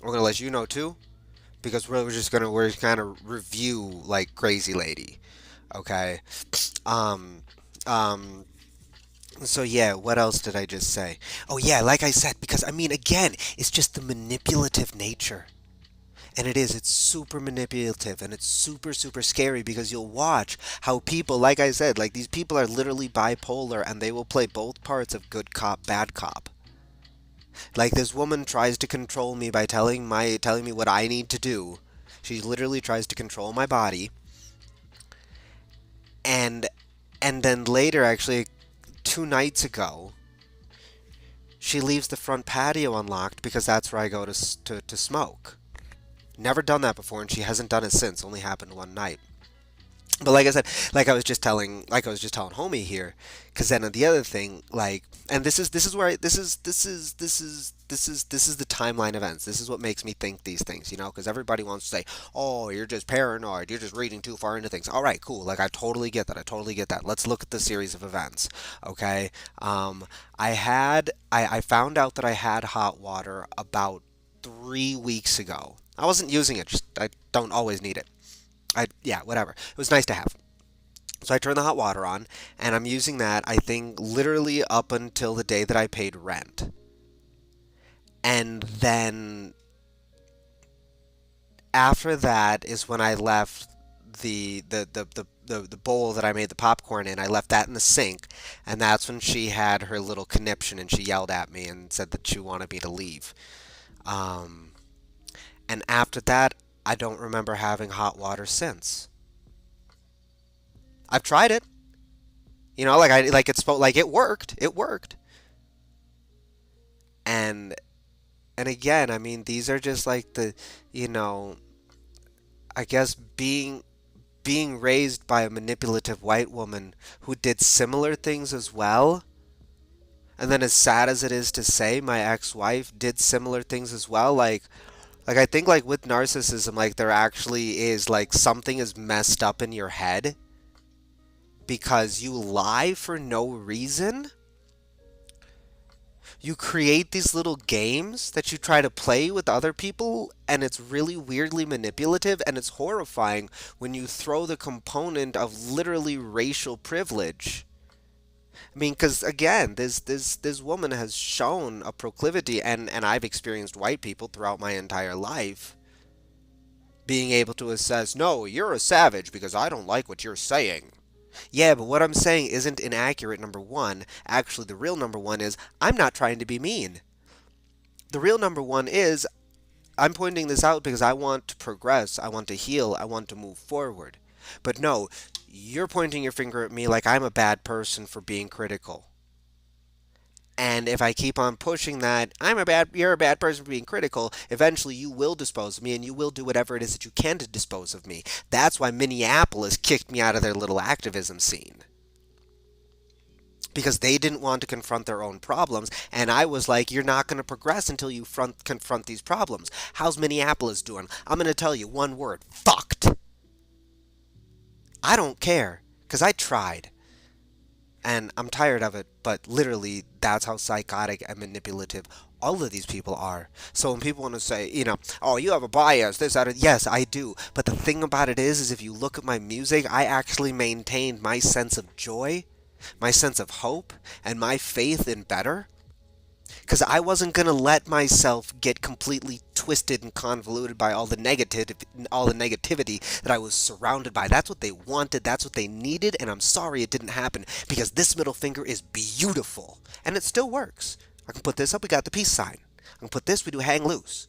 We're gonna let you know too, because we're kind of review like Crazy Lady. Okay. Um. Um. So yeah, what else did I just say? Oh yeah, like I said, because I mean, again, it's just the manipulative nature. And it's super manipulative and it's super, super scary because you'll watch how people, like I said, like these people are literally bipolar and they will play both parts of good cop, bad cop. Like this woman tries to control me by telling me what I need to do. She literally tries to control my body, and and then later, actually 2 nights ago, she leaves the front patio unlocked because that's where I go to smoke. Never done that before, and she hasn't done it since. Only happened one night. But like I said, like I was just telling homie here, because then the other thing, like, and this is where this is the timeline events. This is what makes me think these things, because everybody wants to say, "Oh, you're just paranoid. You're just reading too far into things." All right, cool. Like I totally get that. I totally get that. Let's look at the series of events. Okay, um, I found out that I had hot water about 3 weeks ago. I wasn't using it. Just I don't always need it. Yeah, whatever. It was nice to have. So I turned the hot water on, and I'm using that, I think, literally up until the day that I paid rent. And then after that is when I left the bowl that I made the popcorn in. I left that in the sink, and that's when she had her little conniption and she yelled at me and said that she wanted me to leave. Um, and after that, I don't remember having hot water since. I've tried it. Like it's like it worked. It worked. And and again, I mean, these are just like you know, I guess being raised by a manipulative white woman who did similar things as well. And then as sad as it is to say, my ex-wife did similar things as well. Like I think like with narcissism, like there actually is like something is messed up in your head because you lie for no reason. You create these little games that you try to play with other people, and it's really weirdly manipulative, and it's horrifying when you throw the component of literally racial privilege. I mean, because again, this woman has shown a proclivity, and I've experienced white people throughout my entire life being able to assess, no, you're a savage because I don't like what you're saying. Yeah, but what I'm saying isn't inaccurate, number one. Actually, the real number one is I'm not trying to be mean. The real number one is I'm pointing this out because I want to progress, I want to heal, I want to move forward. But no, you're pointing your finger at me like I'm a bad person for being critical. And if I keep on pushing that, you're a bad person for being critical, eventually you will dispose of me and you will do whatever it is that you can to dispose of me. That's why Minneapolis kicked me out of their little activism scene. Because they didn't want to confront their own problems. And I was like, you're not going to progress until you confront these problems. How's Minneapolis doing? I'm going to tell you one word: fucked. I don't care. Because I tried. And I'm tired of it. But literally, that's how psychotic and manipulative all of these people are. So when people want to say, oh, you have a bias, this, that, yes, I do. But the thing about it is if you look at my music, I actually maintained my sense of joy, my sense of hope, and my faith in better. Because I wasn't gonna let myself get completely twisted and convoluted by all the negativity that I was surrounded by. That's what they wanted. That's what they needed. And I'm sorry it didn't happen because this middle finger is beautiful and it still works. I can put this up. We got the peace sign. I can put this. We do hang loose.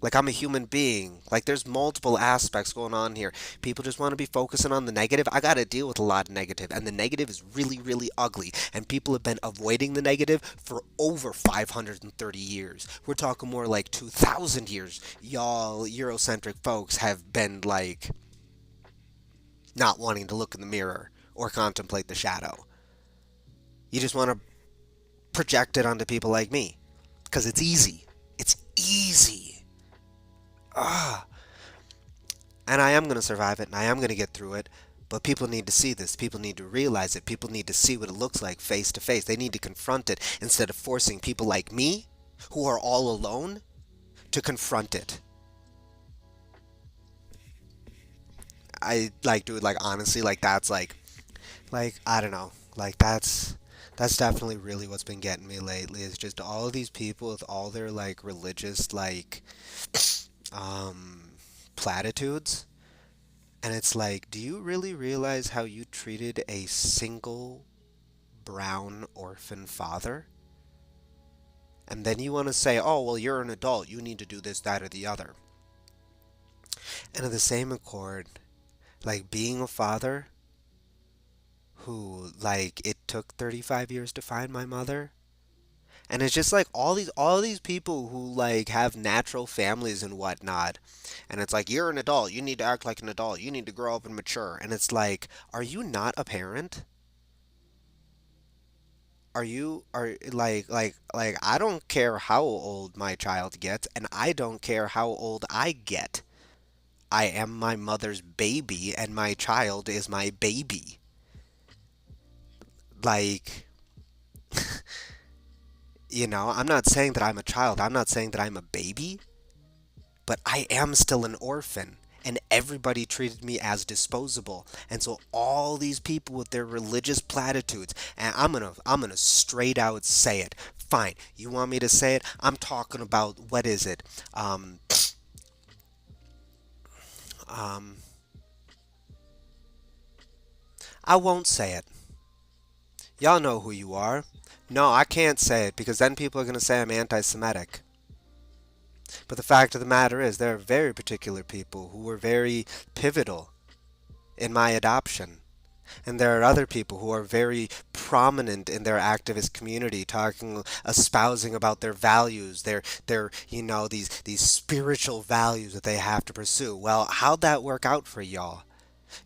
Like I'm a human being. Like there's multiple aspects going on here. People just want to be focusing on the negative. I got to deal with a lot of negative, and the negative is really, really ugly. And people have been avoiding the negative for over 530 years. We're talking more like 2,000 years. Y'all Eurocentric folks have been like not wanting to look in the mirror or contemplate the shadow. You just want to project it onto people like me because it's easy. It's easy. Ah, and I am going to survive it and I am going to get through it. But people need to see this. People need to realize it. People need to see what it looks like face to face. They need to confront it instead of forcing people like me, who are all alone, to confront it. I like, dude, like honestly, like that's like I don't know, like that's definitely really what's been getting me lately is just all of these people with all their like religious like um platitudes. And it's like, do you really realize how you treated a single brown orphan father? And then you want to say, oh, well, you're an adult. You need to do this, that, or the other. And in the same accord, like being a father who, like, it took 35 years to find my mother. And it's just like all these people who like have natural families and whatnot. And it's like, you're an adult. You need to act like an adult. You need to grow up and mature. And it's like, are you not a parent? Are like I don't care how old my child gets, and I don't care how old I get. I am my mother's baby, and my child is my baby. Like, I'm not saying that I'm a child. I'm not saying that I'm a baby, but I am still an orphan. And everybody treated me as disposable. And so all these people with their religious platitudes, and I'm gonna straight out say it. Fine, you want me to say it? I'm talking about what is it? Um, um, I won't say it. Y'all know who you are. No, I can't say it because then people are gonna say I'm anti-Semitic. But the fact of the matter is, there are very particular people who were very pivotal in my adoption. And there are other people who are very prominent in their activist community, talking, espousing about their values, their these spiritual values that they have to pursue. Well, how'd that work out for y'all?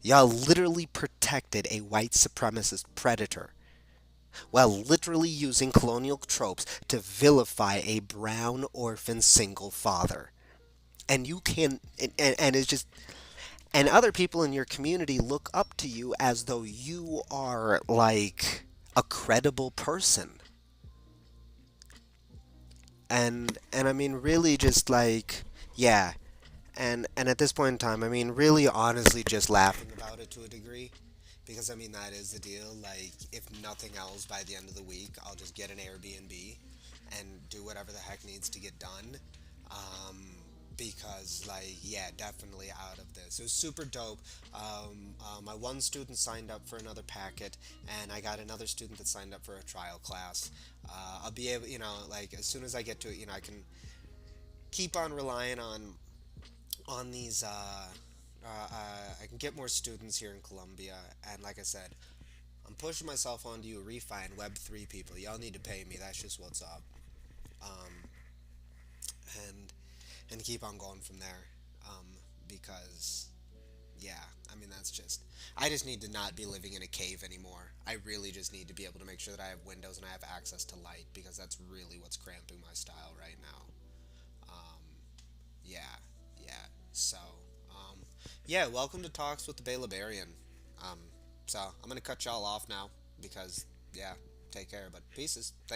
Y'all literally protected a white supremacist predator while literally using colonial tropes to vilify a brown orphan single father. And you can, and it's just, and other people in your community look up to you as though you are like a credible person. And I mean really just like, yeah. And at this point in time, I mean really honestly just laughing about it to a degree, because I mean that is the deal. Like, if nothing else, by the end of the week I'll just get an Airbnb and do whatever the heck needs to get done. um, because like, yeah, definitely out of this. It was super dope. My one student signed up for another packet, and I got another student that signed up for a trial class. I'll be able, like as soon as I get to it, I can keep on relying on these. I can get more students here in Colombia, and like I said, I'm pushing myself onto you, Refi and Web3 people. Y'all need to pay me. That's just what's up. Um, and keep on going from there. Because yeah, I mean that's just. I just need to not be living in a cave anymore. I really just need to be able to make sure that I have windows and I have access to light, because that's really what's cramping my style right now. Um, yeah, yeah. So, um, yeah. Welcome to Talks with the Baylabarian. Um, so I'm gonna cut y'all off now because yeah. Take care, but pieces. Thanks.